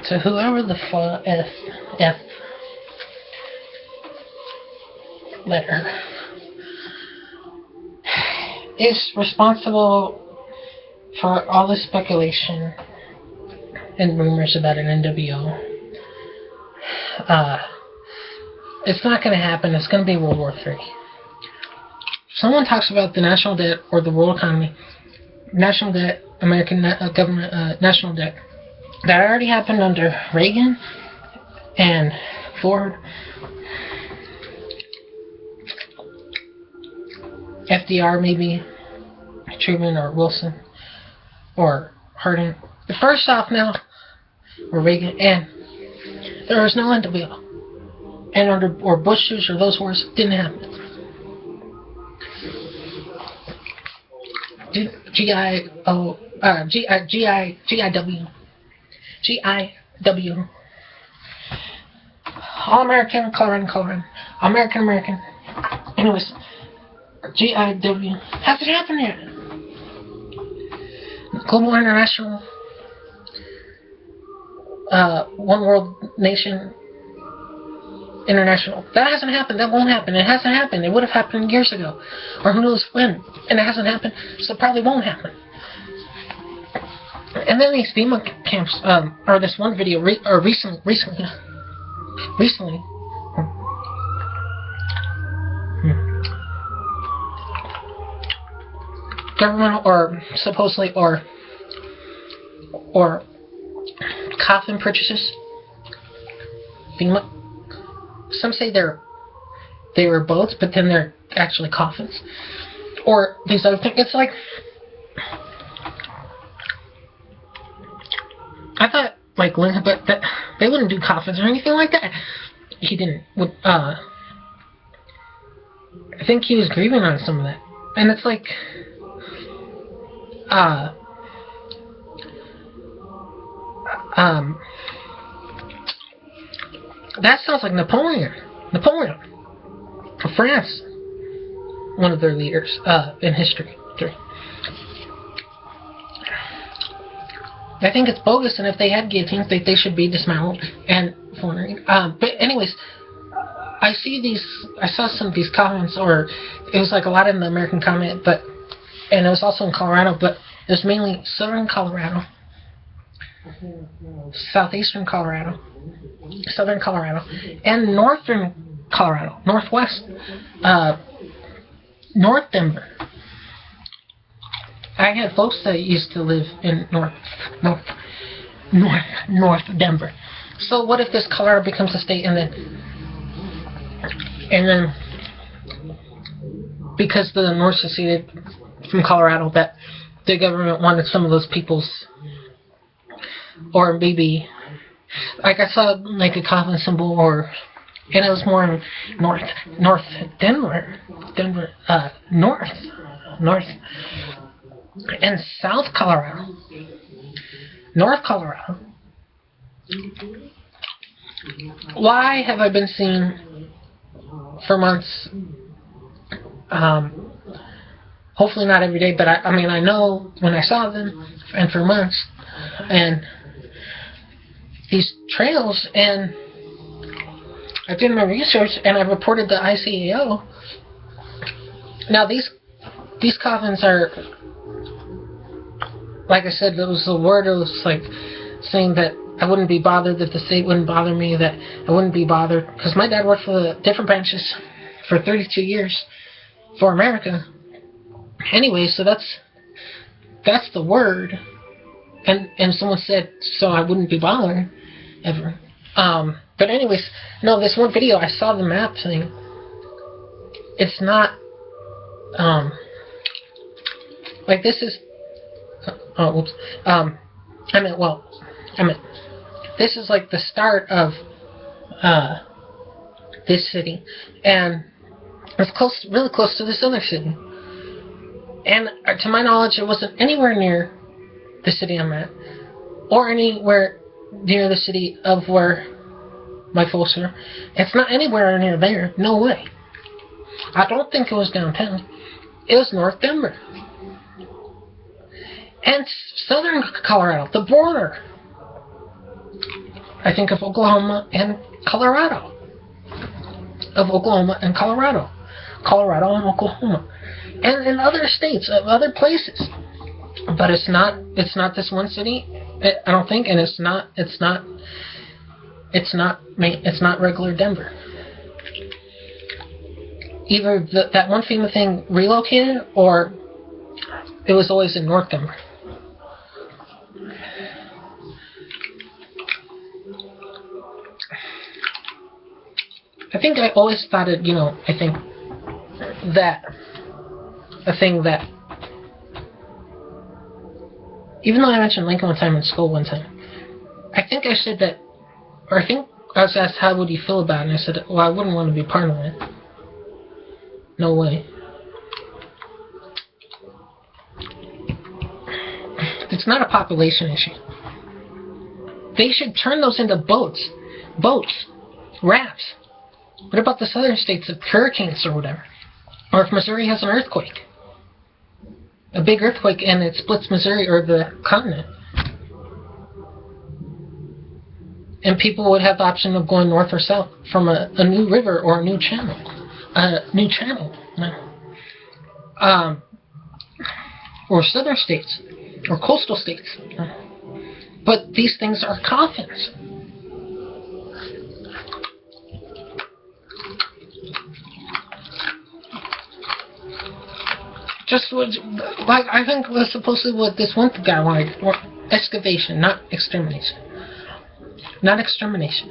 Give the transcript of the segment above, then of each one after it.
to whoever the F letter is responsible for all the speculation and rumors about an NWO. It's not going to happen. It's going to be World War III. Someone talks about the national debt or the world economy, national debt, American government national debt. That already happened under Reagan and Ford, FDR maybe, Truman or Wilson or Harding. The first off now were Reagan, and there was no NWO. And under or Bush's or those wars didn't happen. GIW. All American, Colorado. American. Anyways, GIW. Hasn't happened yet. Global international. One world nation. International. That hasn't happened. That won't happen. It hasn't happened. It would have happened years ago. Or who knows when. And it hasn't happened, so it probably won't happen. And then these FEMA camps, or this one video, recently. Government, or supposedly, or coffin purchases. FEMA. Some say they were boats, but then they're actually coffins. Or these other things. It's like, I thought, like, but that they wouldn't do coffins or anything like that. He didn't. I think he was grieving on some of that. And it's like, that sounds like Napoleon of France, one of their leaders in history. I think it's bogus, and if they had guillotines, they should be dismantled and fulminated. But anyways, I saw some of these comments, or it was like a lot in the American comment, and it was also in Colorado, but it was mainly southern Colorado, southeastern Colorado, southern Colorado, and northern Colorado, northwest, North Denver. I had folks that used to live in North Denver. So what if this Colorado becomes a state, and then because the North seceded from Colorado, that the government wanted some of those people's, or maybe, like I saw like a coffin symbol, and it was more in North Denver, North, and South Colorado, North Colorado. Why have I been seeing for months? Hopefully not every day, but I mean I know when I saw them, and for months, and these trails, and I did my research, and I reported the ICAO. Now these coffins are, like I said, there was a word, it was like saying that I wouldn't be bothered, that the state wouldn't bother me, that I wouldn't be bothered, because my dad worked for the different branches for 32 years for America. Anyway, so that's the word, and someone said, so I wouldn't be bothered ever. But anyways, no, this one video, I saw the map thing. It's not, like this is, this is like the start of, this city, and it's close, really close to this other city. And to my knowledge, it wasn't anywhere near the city I'm at, or anywhere near the city of where my folks are. It's not anywhere near there. No way. I don't think it was downtown. It was North Denver. And southern Colorado, the border. I think of Oklahoma and Colorado. Colorado and Oklahoma, and other states, other places. But it's not this one city. I don't think, and it's not regular Denver. Either that one FEMA thing relocated, or it was always in North Denver. I think I always thought it, I think that a thing that, even though I mentioned Lincoln one time in school one time, I think I said that, or I think I was asked how would you feel about it, and I said, well, I wouldn't want to be part of it. No way. It's not a population issue. They should turn those into boats, rafts. What about the southern states of hurricanes or whatever? Or if Missouri has an earthquake, a big earthquake, and it splits Missouri or the continent, and people would have the option of going north or south from a new river or a new channel. Or southern states, or coastal states. But these things are coffins. Just like I think was supposedly what this one guy wanted, or excavation, not extermination. Not extermination.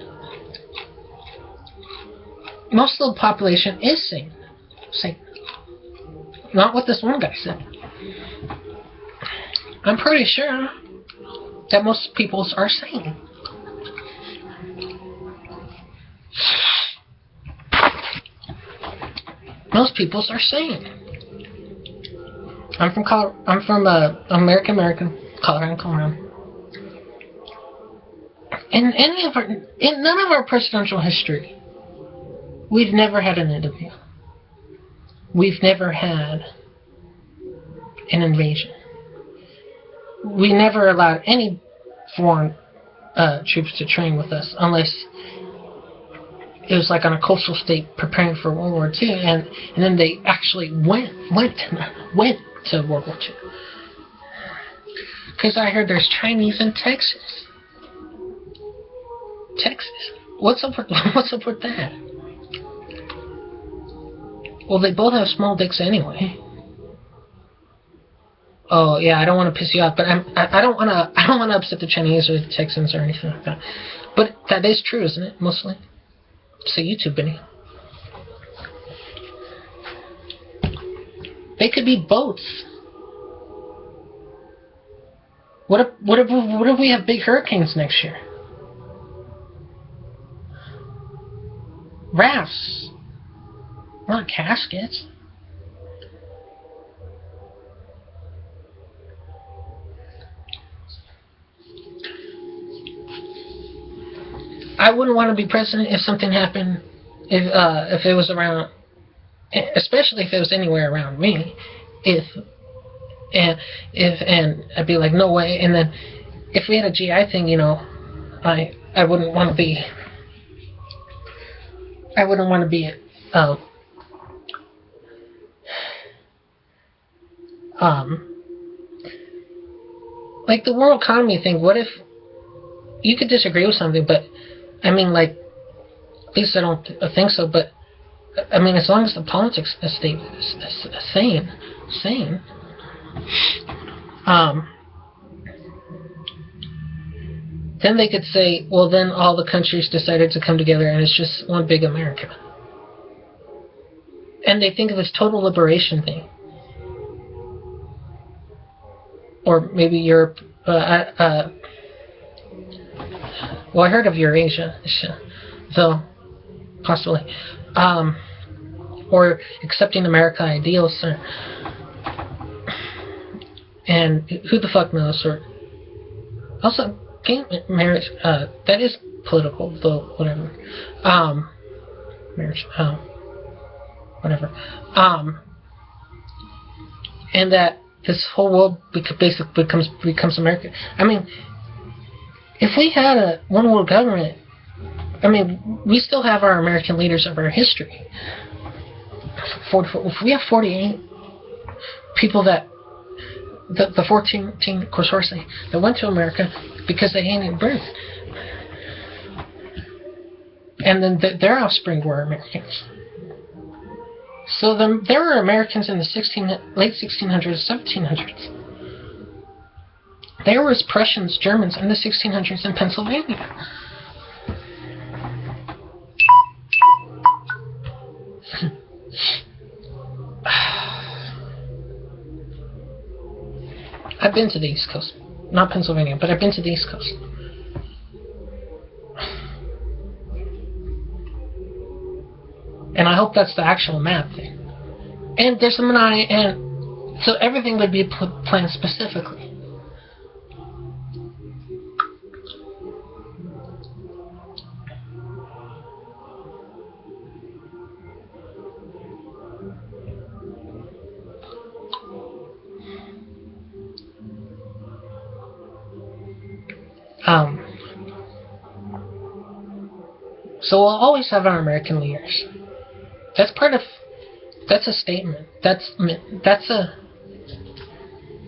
Most of the population is sane. Not what this one guy said. I'm pretty sure that most people are sane. Most people are sane. I'm from American, Colorado. In none of our presidential history, we've never had an interview. We've never had an invasion. We never allowed any foreign troops to train with us, unless it was like on a coastal state preparing for World War II, and then they actually went to World War II. Because I heard there's Chinese in Texas. What's up with that? Well, they both have small dicks anyway. Oh yeah, I don't want to piss you off, but I don't want to upset the Chinese or the Texans or anything like that. But that is true, isn't it? Mostly. It's a YouTube video. They could be boats. What if we have big hurricanes next year? Rafts, not caskets. I wouldn't want to be president if something happened, if it was around, especially if it was anywhere around me, and I'd be like, no way. And then if we had a GI thing, I wouldn't want to be. I wouldn't want to be like the world economy thing. What if you could disagree with something, but I mean, like, at least I don't think so, but I mean, as long as the politics stay sane, then they could say, well, then all the countries decided to come together and it's just one big America. And they think of this total liberation thing. Or maybe Europe, well, I heard of Eurasia, though, possibly. Or accepting America ideals, and who the fuck knows, or also gay marriage, that is political, though, whatever. Marriage, whatever. And that this whole world basically becomes America. I mean, If we had a one world government, I mean, we still have our American leaders of our history. If we have 48 people that the 14 consortia that went to America because they hated Britain, and then their offspring were Americans. So there were Americans in the late 1600s, 1700s. There was Prussians, Germans in the 1600s in Pennsylvania. I've been to the East Coast. Not Pennsylvania, but I've been to the East Coast. And I hope that's the actual map thing. And there's some and so everything would be planned specifically. So we'll always have our American leaders. That's a statement. That's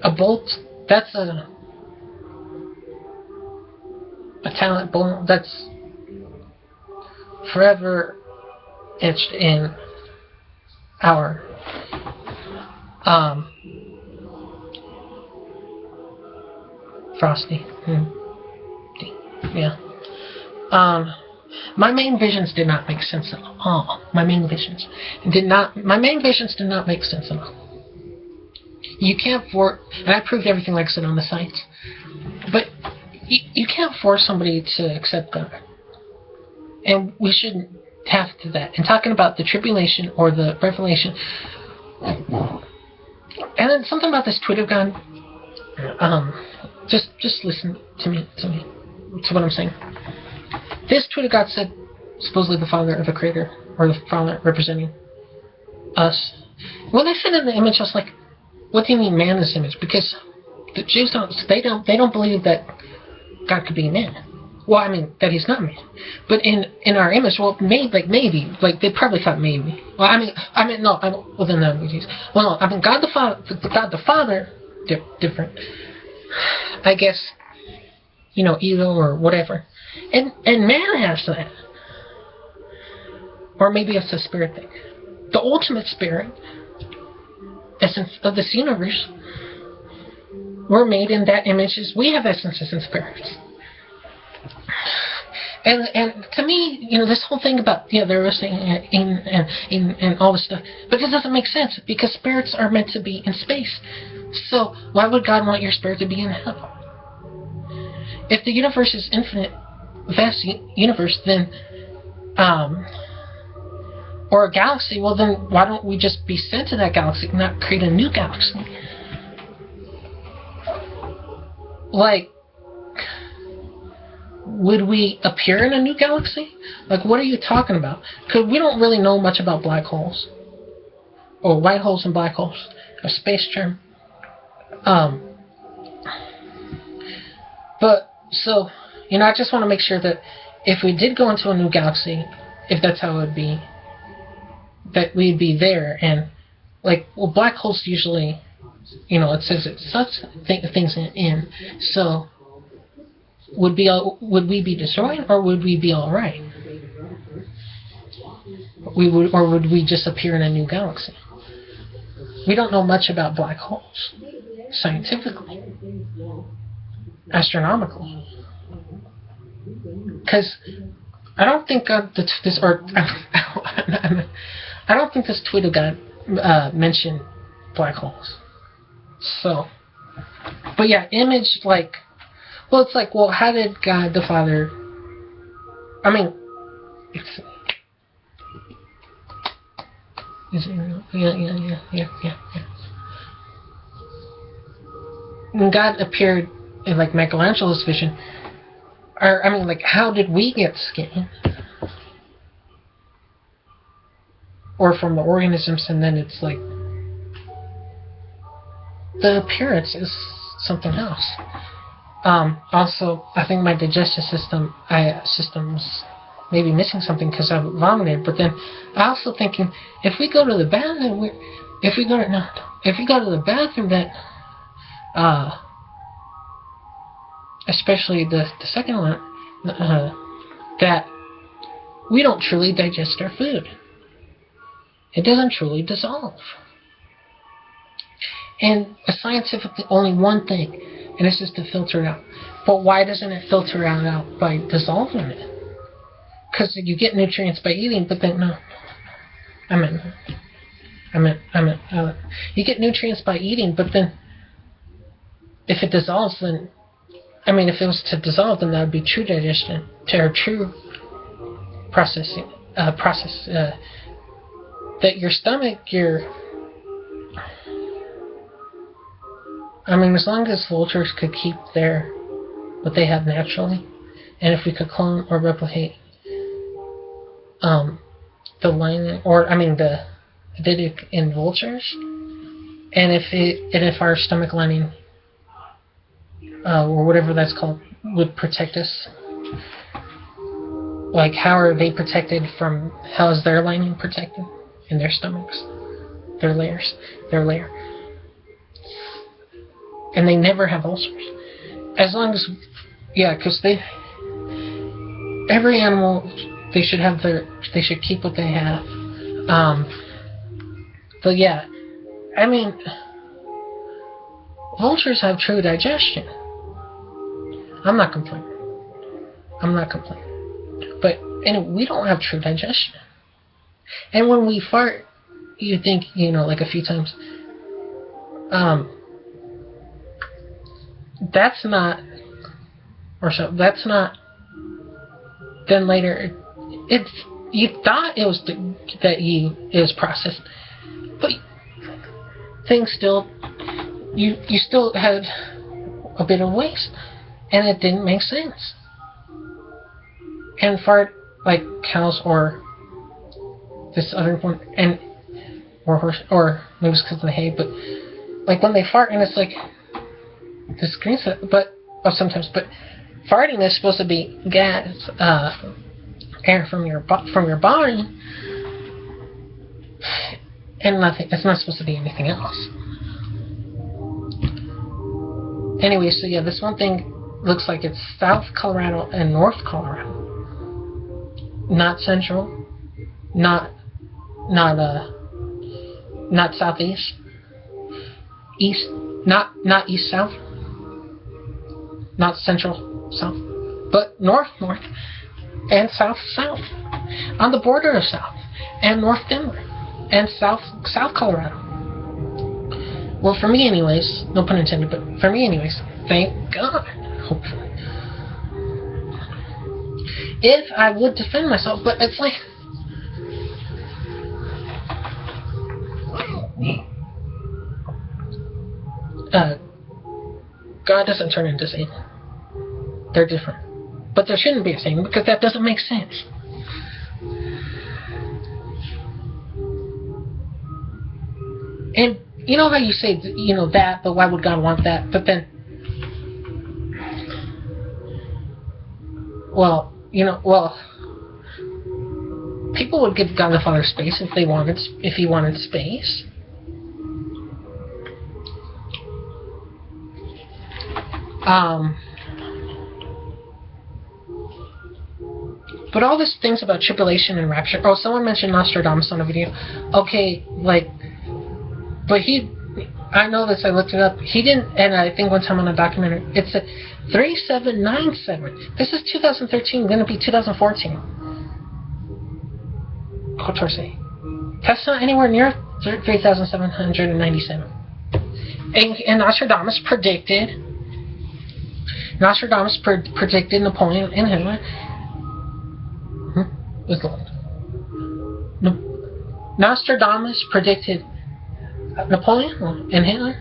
a bolt. That's a talent bolt that's forever etched in our Frosty. Yeah. My main visions did not make sense at all. My main visions did not make sense at all. You can't force, and I proved everything like I said on the site, but you can't force somebody to accept God. And we shouldn't have to that. And talking about the tribulation or the revelation, and then something about this Twitter God, just listen to me, to what I'm saying. This Twitter God said, supposedly the father of the creator, or the father representing us. When they said in the image, I was like, what do you mean man is image? Because the Jews don't believe that God could be a man. Well, I mean, that he's not man. But in our image, well, maybe, they probably thought maybe. Well, I mean, no, well, then that would well, no, I mean, God the Father, different. I guess, ego or whatever. And man has that. Or maybe it's a spirit thing. The ultimate spirit, essence of this universe, we're made in that image. We have essences and spirits. And to me, this whole thing about they were saying and all this stuff, but this doesn't make sense because spirits are meant to be in space. So why would God want your spirit to be in hell? If the universe is infinite, vast universe, then or a galaxy, well then why don't we just be sent to that galaxy and not create a new galaxy? Like, would we appear in a new galaxy? Like, what are you talking about? Because we don't really know much about black holes. Or white holes and black holes. A space term. But, so, I just want to make sure that if we did go into a new galaxy, if that's how it would be, that we'd be there. And, black holes usually, it says it sucks things in. So, would we be destroyed, or would we be all right? Or would we just appear in a new galaxy? We don't know much about black holes, scientifically, astronomically, because I don't think I don't think this Twitter guy mentioned black holes. So, but yeah, image well, it's how did God the Father... I mean... Is it real? Yeah. When God appeared in, Michelangelo's vision, how did we get skin? Or from the organisms, and then it's the appearance is something else. Also, I think my digestive system's maybe missing something because I vomited. But then I also thinking if we go to the bathroom, if we go to the bathroom, that especially the second one, that we don't truly digest our food. It doesn't truly dissolve. And scientifically, only one thing, and it's just to filter it out. But why doesn't it filter it out by dissolving it? Because you get nutrients by eating, but then no. You get nutrients by eating, but then if it dissolves, then if it was to dissolve, then that would be true digestion, or true processing process. That your stomach, as long as vultures could keep what they have naturally, and if we could clone or replicate the lining, the acidic in vultures, and if our stomach lining, or whatever that's called, would protect us, like how are they protected from? How is their lining protected in their stomachs? Their layer. And they never have ulcers. As long as, because every animal, they should keep what they have. But yeah, vultures have true digestion. I'm not complaining. But we don't have true digestion. And when we fart, you think, like a few times, that's not, then later, you thought it was processed, but things still, you still had a bit of waste, and it didn't make sense. And fart like cows or this other one, or horse, or maybe it's because of the hay, but like when they fart and it's like this green stuff, but farting is supposed to be gas, air from your body, and nothing. It's not supposed to be anything else. Anyway, so yeah, this one thing looks like it's South Colorado and North Colorado, not Central, not Southeast, East, not East South, not Central South, but North and South on the border of South and North Denver and South Colorado. Well, for me anyways, no pun intended, but for me anyways, thank God, hopefully. If I would defend myself, but it's like, God doesn't turn into Satan. They're different. But there shouldn't be a Satan, because that doesn't make sense. And you know how you say, that, but why would God want that? But then, people would give God the Father space if he wanted space. But all these things about tribulation and rapture. Oh, someone mentioned Nostradamus on a video. Okay, but I know this, I looked it up. He didn't, and I think one time on a documentary, it said 3797. This is 2013, going to be 2014. Quatorze. That's not anywhere near 3,797. And Nostradamus predicted Napoleon and Hitler. Nostradamus predicted Napoleon and Hitler,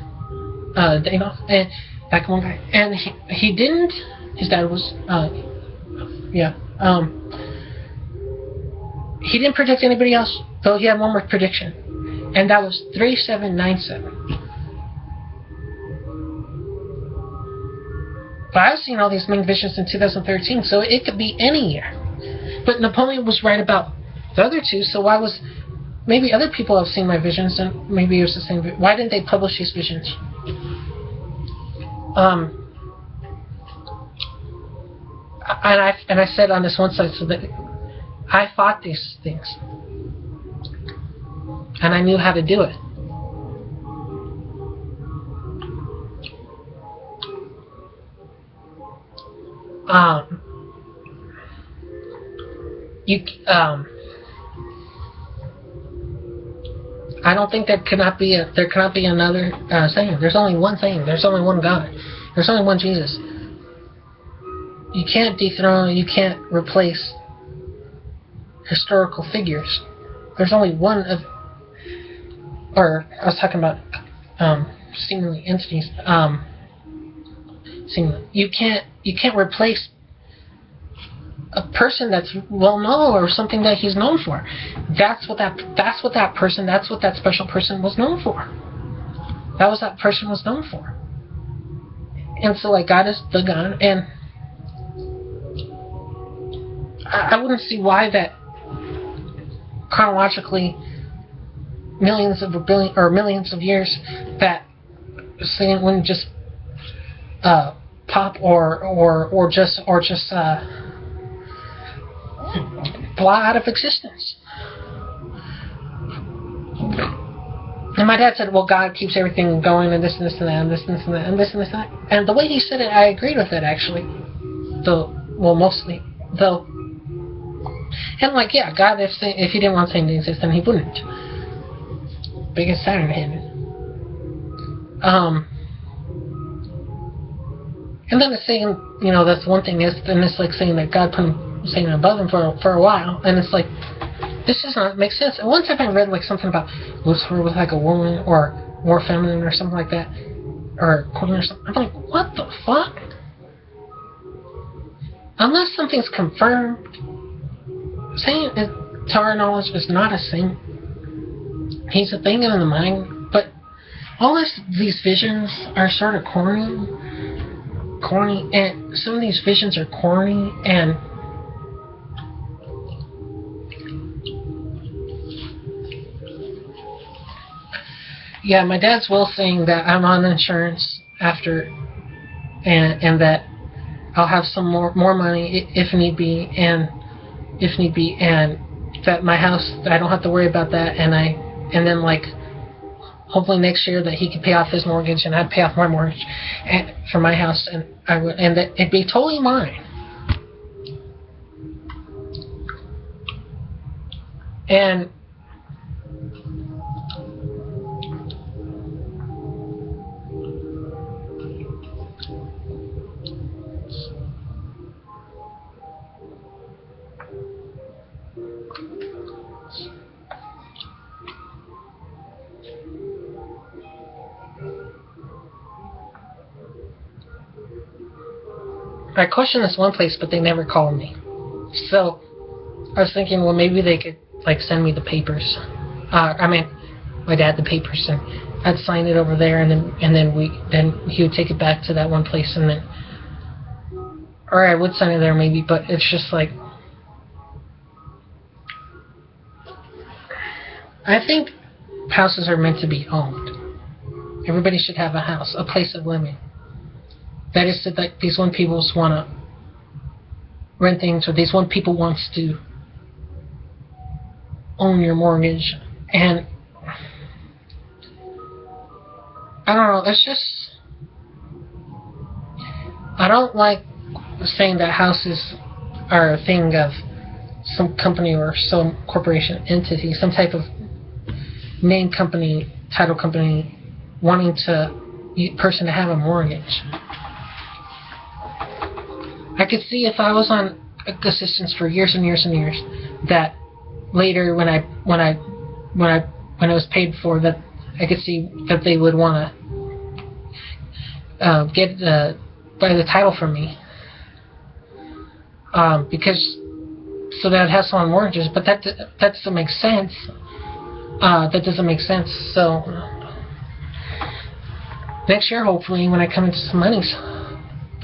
Adolf, and that one guy. And he didn't. His dad was, he didn't predict anybody else, though he had one more prediction, and that was 3797. But I've seen all these main visions in 2013, so it could be any year. But Napoleon was right about the other two, so why was... Maybe other people have seen my visions, and maybe it was the same... Why didn't they publish these visions? And I said on this one side, so that I fought these things. And I knew how to do it. I don't think there cannot be another saying. There's only one saying. There's only one God. There's only one Jesus. You can't dethrone, you can't replace historical figures. There's only one of, or I was talking about seemingly entities. You can't replace a person that's well known or something that he's known for. That's what that special person was known for. That was that person was known for. And so like God is the God, and I wouldn't see why that chronologically millions of years that Satan wouldn't just pop or just fly out of existence. And my dad said, well, God keeps everything going, and this and this and that and this and this and that and this and this and that. And the way he said it, I agreed with it, actually. Mostly. Though. And like, yeah, God, if he didn't want Satan to exist, then he wouldn't. Biggest Saturn head. And then it's saying, that's one thing. Then it's like saying that God put Satan above him for a while, and it's like, this does not make sense. And one time I read like something about Lucifer was like a woman or more feminine or something like that, or queen or something. I'm like, what the fuck? Unless something's confirmed, Satan, to our knowledge, is not a saint. He's a thing in the mind, but all these visions are sort of corny, and some of these visions are corny, and yeah, my dad's will saying that I'm on insurance after, and that I'll have some more money if need be, and that my house, I don't have to worry about that, and then like hopefully next year that he could pay off his mortgage and I'd pay off my mortgage for my house, and that it'd be totally mine. And I questioned this one place, but they never called me. So I was thinking, well, maybe they could like send me the papers. My dad the papers, and I'd sign it over there, and then he would take it back to that one place, and then, or I would sign it there maybe. But it's just like, I think houses are meant to be owned. Everybody should have a house, a place of living. That is that these one people want to rent things, or these one people wants to own your mortgage. And I don't know, it's just, I don't like saying that houses are a thing of some company or some corporation entity, some type of name company, title company wanting person to have a mortgage. I could see if I was on assistance for years and years and years, that later when I was paid for, that I could see that they would want to buy the title from me, because so that I'd have some mortgages. But that doesn't make sense. That doesn't make sense. So next year, hopefully, when I come into some monies,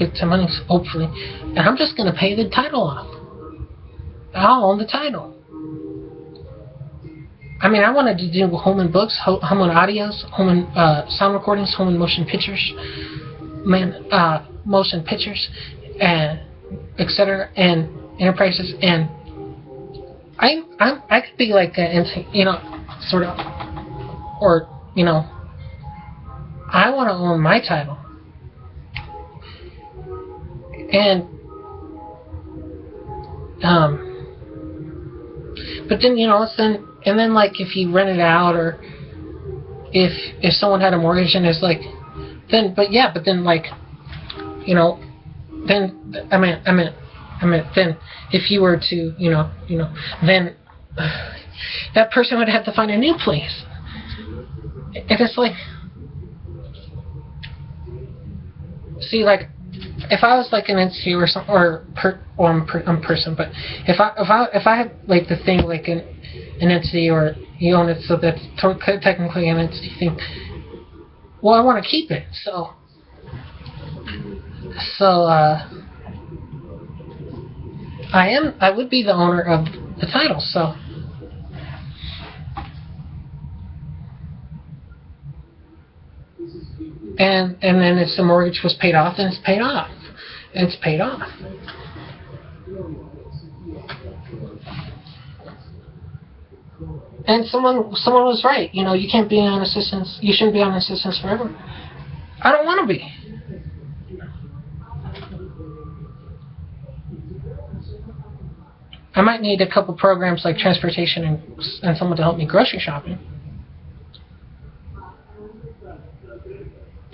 get some money, hopefully, and I'm just gonna pay the title off. I'll own the title. I mean, I wanted to do home and books, home and audios, home and sound recordings, home and motion pictures, motion pictures, and etc. and enterprises, and I could be like sort of, or I want to own my title, and but then and then like if you rent it out, or if someone had a mortgage and it's like, then like then I mean then if you were to then that person would have to find a new place, and it's like, see, like if I was like an entity or some I'm a person, but if I had like the thing like an entity, or you own it, so that's technically an entity thing. Well, I want to keep it, so I would be the owner of the title, so. And then if the mortgage was paid off, then it's paid off. It's paid off. And someone was right. You can't be on assistance. You shouldn't be on assistance forever. I don't want to be. I might need a couple programs like transportation and someone to help me grocery shopping.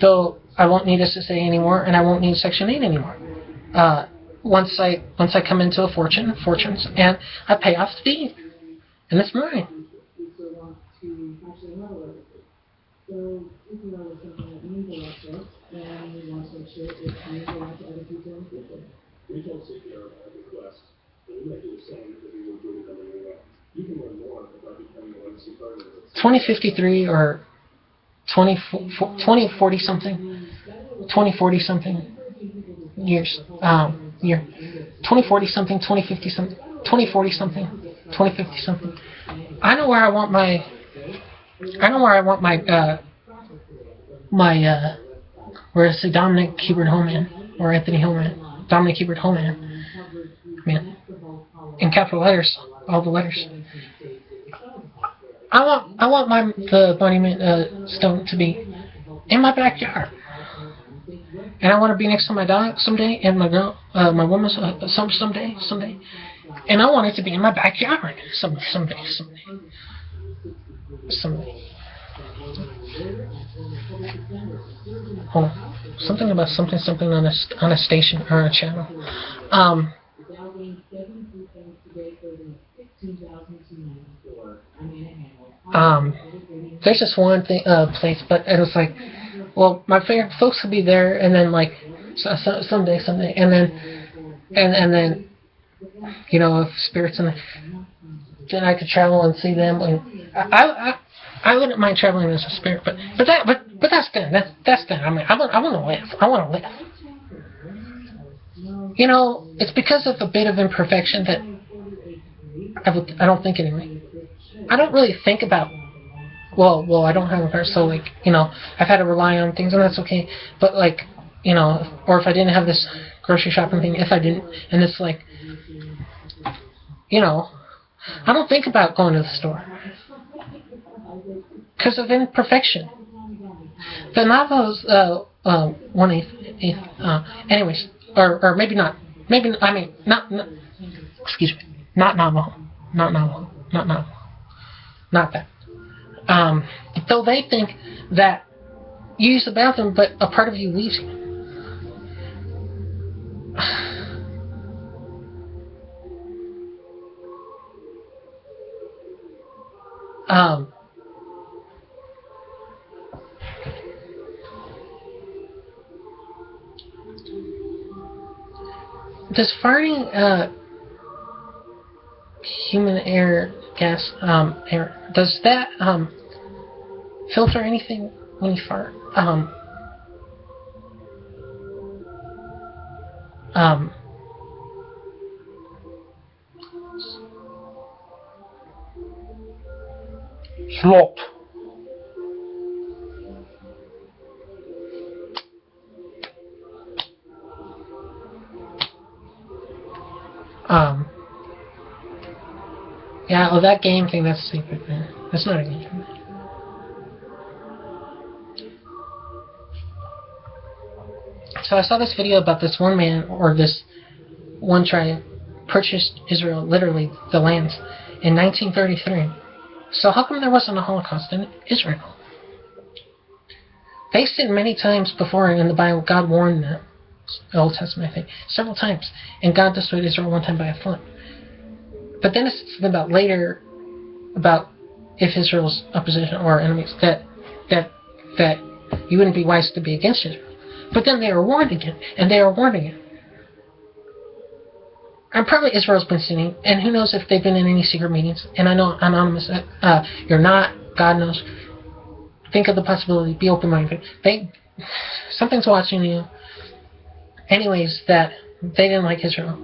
Though I won't need SSA anymore, and I won't need Section 8 anymore. Once I come into fortunes, and I pay off the deed, and it's mine. $20.53 or 2040 something years year 2040 something 2050 something 2040 something 2050 something. I know where I want my where it's the Dominic Hubert Homeman or Anthony Hillman, Dominic Hubert Homeman, man, in capital letters, all the letters. I want the monument stone to be in my backyard, and I want to be next to my dog someday, and my girl, my woman someday, and I want it to be in my backyard someday. Hold on. Something about something on a station or a channel. There's this one thing, place, but it was like, well, my favorite folks would be there, and then like someday, and then if spirits, and then I could travel and see them, and I wouldn't mind traveling as a spirit, but that's done. That's done. I mean, I want to live. I want to live. It's because of a bit of imperfection that I don't think anyway. I don't really think about. Well, I don't have a car, so like I've had to rely on things, and that's okay. But like or if I didn't have this grocery shopping thing, if I didn't, and it's like I don't think about going to the store because of imperfection. The novels, 1/8, anyways, or maybe not. Maybe I mean not. Excuse me, not novel, not that. Though they think that you use the bathroom, but a part of you leaves you. Does farting human air gas air, does that filter anything when you fart? Um, Slop. Yeah, oh, that game thing, that's a secret thing. That's not a game. So I saw this video about this one man, or this one tribe, purchased Israel, literally, the lands, in 1933. So how come there wasn't a Holocaust in Israel? They said many times before in the Bible, God warned them, the Old Testament, I think, several times, and God destroyed Israel one time by a flood. But then it's about later, about if Israel's opposition or enemies, that you wouldn't be wise to be against Israel. But then they are warned again, and they are warned again. And probably Israel's been sinning, and who knows if they've been in any secret meetings. And I know, Anonymous, you're not, God knows. Think of the possibility, be open-minded. Something's watching you. Anyways, that they didn't like Israel.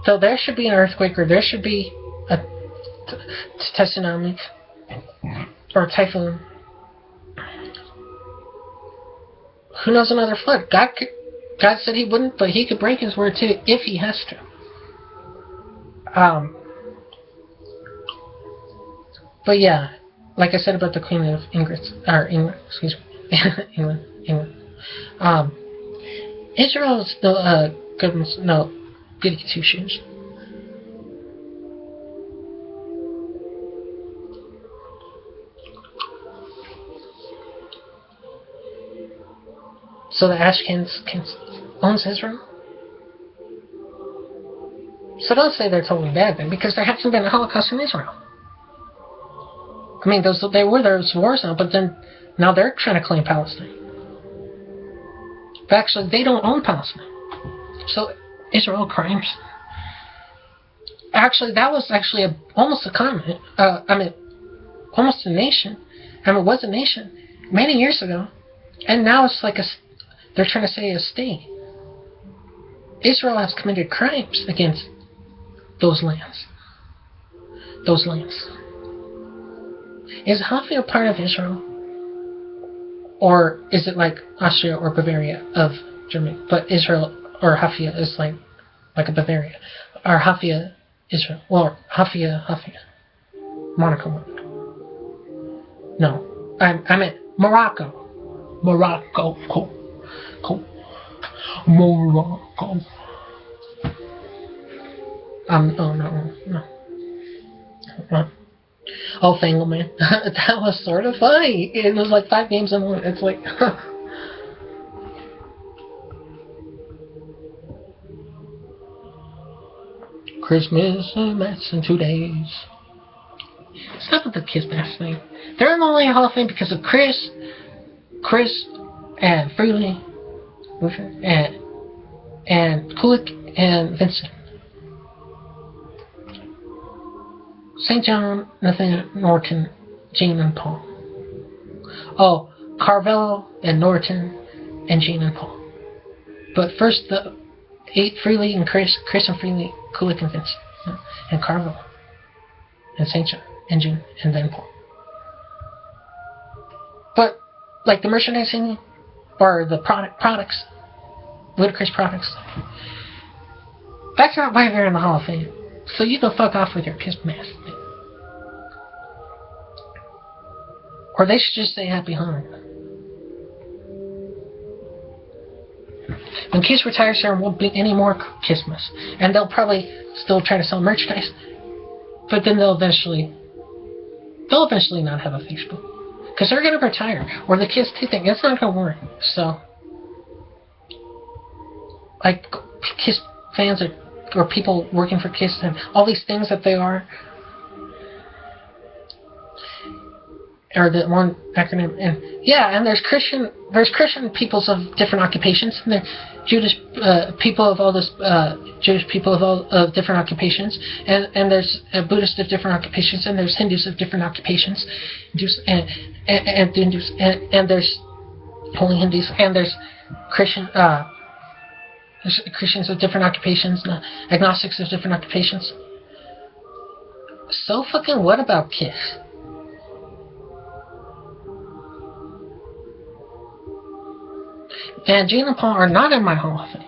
So there should be an earthquake, or there should be a tsunami, or a typhoon. Who knows, another flood? God said he wouldn't, but he could break his word too if he has to. But yeah, like I said about the Queen of England. Israel's no goody two shoes. So the Ashkens owns Israel? So don't say they're totally bad then, because there hasn't been a Holocaust in Israel. I mean, there were those wars now, but then now they're trying to claim Palestine. But actually, they don't own Palestine. So Israel crimes. Actually, that was actually almost a continent. Almost a nation. It was a nation many years ago, and now it's like they're trying to say a state. Israel has committed crimes against those lands. Is Hafia part of Israel? Or is it like Austria or Bavaria of Germany? But Israel or Hafia is like a Bavaria. Or Hafia, Israel. Or Hafia. Monaco. No. I meant Morocco. Morocco. Oh, no. Oh, Fangleman. That was sort of funny. It was like 5 games in one. It's like... Christmas Mass in 2 days. Stop with the Kiss Mass thing. They're in the only Hall of Fame because of Chris, and Freely, and Kulik, and Vincent. St. John, Nathan, Norton, Gene, and Paul. Oh, Carvello and Norton and Gene and Paul. But first the 8 Freely and Chris and Freely, Kulik and Vincent, and Carvello, and St. John and Gene, and then Paul. But like the merchandising or the products, ludicrous products, that's not why they're in the Hall of Fame. So you can fuck off with your Kiss Mass thing. Or they should just say Happy Hanukkah. When Kiss retires, there won't be any more Christmas. And they'll probably still try to sell merchandise. But then they'll eventually not have a Facebook. Because they're going to retire. Or the Kiss 2 thing. It's not going to work. So, like, Kiss fans or people working for Kiss and all these things that they are, or the one acronym, and yeah, and there's Christian peoples of different occupations, and there's Jewish people of all this Jewish people of all different occupations, and there's Buddhists of different occupations, and there's Hindus of different occupations, Jews and Hindus, and there's Holy Hindus, and there's Christians of different occupations, agnostics of different occupations. So fucking what about Kiss? And Gene and Paul are not in my Hall of Fame.